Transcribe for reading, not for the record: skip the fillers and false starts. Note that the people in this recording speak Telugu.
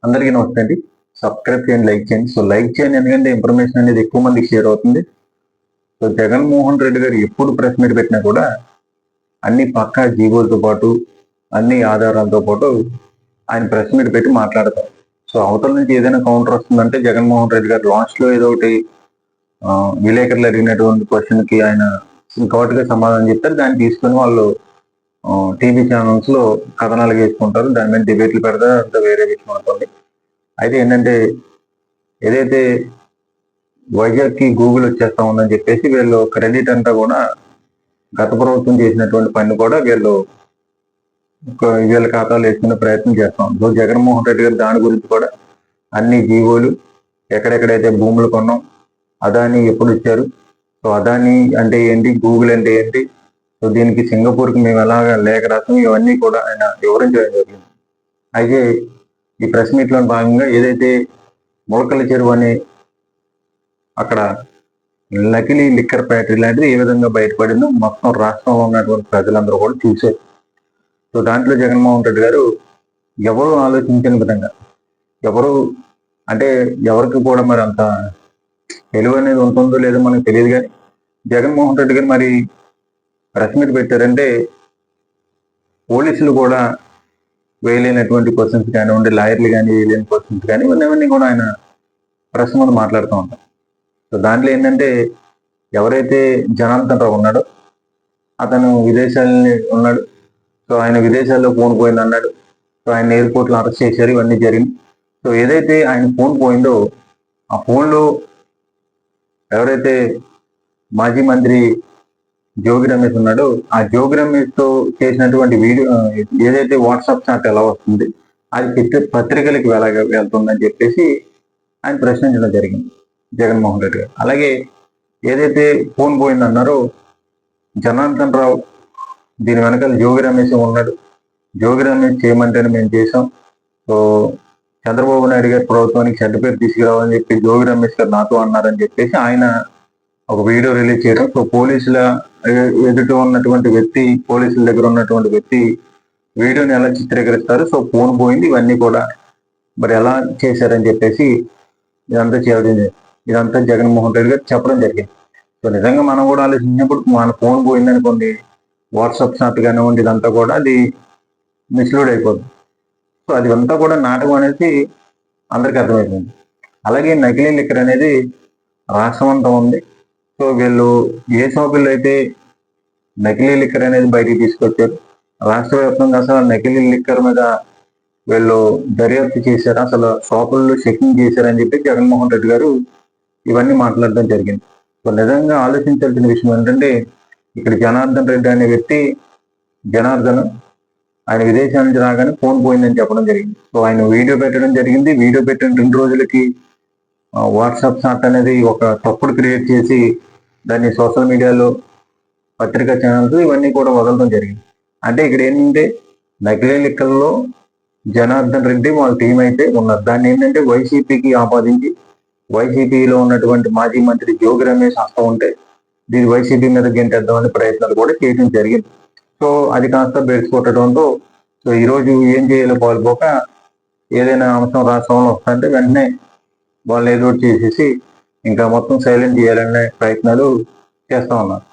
అందరికీ నమస్తే అండి. సబ్స్క్రైబ్ చేయండి, లైక్ చేయండి. సో లైక్ చేయండి ఎందుకంటే ఇన్ఫర్మేషన్ అనేది ఎక్కువ మందికి షేర్ అవుతుంది. సో జగన్మోహన్ రెడ్డి గారు ఎప్పుడు ప్రెస్ మీట్ పెట్టినా కూడా అన్ని పక్కా జీవోలతో పాటు అన్ని ఆధారాలతో పాటు ఆయన ప్రెస్ మీట్ పెట్టి మాట్లాడతారు. సో అవతల నుంచి ఏదైనా కౌంటర్ వస్తుందంటే జగన్మోహన్ రెడ్డి గారు లాస్ట్ లో ఏదో ఒకటి విలేకరులు అడిగినటువంటి క్వశ్చన్ కి ఆయన ఘాటుగా సమాధానం చెప్తారు. దాన్ని తీసుకొని వాళ్ళు టీవీ ఛానల్స్ లో కథనాలు వేసుకుంటారు. దాని మీద డిబేట్లు పెడతారు. అంత వేరే విషయం అనుకోండి. అయితే ఏంటంటే ఏదైతే వైజాగ్ కి గూగుల్ వచ్చేస్తా ఉందని చెప్పేసి వీళ్ళు క్రెడిట్ అంతా కూడా గత ప్రభుత్వం చేసినటువంటి పని కూడా వీళ్ళ ఖాతాలు వేసుకునే ప్రయత్నం చేస్తాం. సో జగన్మోహన్ రెడ్డి గారు దాని గురించి కూడా అన్ని జీవోలు ఎక్కడెక్కడైతే భూములు కొన్నాం, అదాని ఎప్పుడు ఇచ్చారు, సో అదాని అంటే ఏంటి, గూగుల్ అంటే ఏంటి, సో దీనికి సింగపూర్కి మేము ఎలాగ లేఖ రాసాం, ఇవన్నీ కూడా ఆయన వివరించడం జరిగింది. అయితే ఈ ప్రెస్ మీట్ లో భాగంగా ఏదైతే మొలకల చెరువు అనే అక్కడ నకిలీ లిక్కర్ ఫ్యాక్టరీ లాంటిది ఏ విధంగా బయటపడిందో మొత్తం రాష్ట్రంలో ఉన్నటువంటి ప్రజలందరూ కూడా చూశారు. సో దాంట్లో జగన్మోహన్ రెడ్డి గారు ఎవరు ఆలోచించిన విధంగా ఎవరికి కూడా మరి అంత తెలివి అనేది ఉంటుందో లేదో మనకు తెలియదు. కానీ జగన్మోహన్ రెడ్డి గారు మరి ప్రెస్ మీట్ పెట్టారంటే పోలీసులు కూడా వేయలేనటువంటి క్వశ్చన్స్ కానివ్వండి, లాయర్లు కానీ వేయలేని క్వశ్చన్స్ కానీ ఇవన్నీ కూడా ఆయన ప్రెస్ ముందు మాట్లాడుతూ ఉంటారు. సో దాంట్లో ఏంటంటే ఎవరైతే జనార్దన్ రావు ఉన్నాడో అతను విదేశాలని ఉన్నాడు. సో ఆయన విదేశాల్లో ఫోన్ పోయింది అన్నాడు. సో ఆయన ఎయిర్పోర్ట్లో అరెస్ట్ చేశారు. ఇవన్నీ జరిగింది. సో ఏదైతే ఆయన ఫోన్ పోయిందో ఆ ఫోన్లో ఎవరైతే మాజీ మంత్రి జోగి రమేష్ ఉన్నాడో ఆ జోగి రమేష్ తో చేసినటువంటి వీడియో ఏదైతే వాట్సాప్ చాట్ ఎలా వస్తుంది, అది పత్రికలకి వెళ్తుందని చెప్పేసి ఆయన ప్రశ్నించడం జరిగింది జగన్మోహన్ రెడ్డి గారు. అలాగే ఏదైతే ఫోన్ పోయిందన్నారో జనార్దన్ రావు దీని వెనకాల జోగి రమేష్ ఉన్నాడు. జోగి రమేష్ చేయమంటేనే మేము చేసాం. సో చంద్రబాబు నాయుడు గారి ప్రభుత్వానికి చెడ్డ పేరు తీసుకురావాలని చెప్పి జోగి రమేష్ గారు నాతో అన్నారని చెప్పేసి ఆయన ఒక వీడియో రిలీజ్ చేయడం. సో పోలీసుల ఎదుట ఉన్నటువంటి వ్యక్తి, పోలీసుల దగ్గర ఉన్నటువంటి వ్యక్తి వీడియోని ఎలా చిత్రీకరిస్తారు, సో ఫోన్ పోయింది, ఇవన్నీ కూడా మరి ఎలా చేశారని చెప్పేసి ఇదంతా జగన్మోహన్ రెడ్డి గారు చెప్పడం జరిగింది. సో నిజంగా మనం కూడా ఆలోచించినప్పుడు మన ఫోన్ పోయిందనుకోండి, వాట్సాప్ చాట్ కానివ్వండి, ఇదంతా కూడా అది మిస్లీడ్ అయిపోతుంది. సో అది అంతా కూడా నాటకం అనేది అందరికీ అర్థమైపోయింది. అలాగే నకిలీ లిక్కర్ అనేది రాష్ట్రం అంతా ఉంది. సో వీళ్ళు ఏ షాపుల్లో అయితే నకిలీ లిక్కర్ అనేది బయటికి తీసుకొచ్చారు, రాష్ట్ర వ్యాప్తంగా అసలు నకిలీ లిక్కర్ మీద వీళ్ళు దర్యాప్తు చేశారు, అసలు షాపుల్లో చెకింగ్ చేశారని చెప్పి జగన్మోహన్ రెడ్డి గారు ఇవన్నీ మాట్లాడడం జరిగింది. సో నిజంగా ఆలోచించాల్సిన విషయం ఏంటంటే ఇక్కడ జనార్దన్ రెడ్డి అనే వ్యక్తి ఆయన విదేశాల నుంచి రాగానే ఫోన్ పోయిందని చెప్పడం జరిగింది. సో ఆయన వీడియో పెట్టడం జరిగింది. వీడియో పెట్టిన 2 రోజులకి వాట్సాప్ చాట్ అనేది ఒక తప్పుడు క్రియేట్ చేసి దాన్ని సోషల్ మీడియాలో పత్రికా ఛానల్స్ ఇవన్నీ కూడా వదలడం జరిగింది. అంటే ఇక్కడ ఏంటంటే నకిలీ లిక్కర్లో జనార్దన్ రెడ్డి వాళ్ళ టీం అయితే ఉన్నారు. దాన్ని ఏంటంటే వైసీపీకి ఆపాదించి వైసీపీలో ఉన్నటువంటి మాజీ మంత్రి జోగి రమేష్ హస్తం ఉంటే దీన్ని వైసీపీ మీద గెంటేద్దామనే ప్రయత్నాలు కూడా చేయడం జరిగింది. సో అది కాస్త బెడ్స్ కొట్టడంతో సో ఈరోజు ఏం చేయాలో పాల్పోక ఏదైనా అంశం రాష్ట్రంలో వస్తుంటే వెంటనే వాళ్ళు ఏదో చేసేసి ఇంకా మొత్తం సైలెంట్ చేయాలనే ప్రయత్నాలు చేస్తా ఉన్నారు.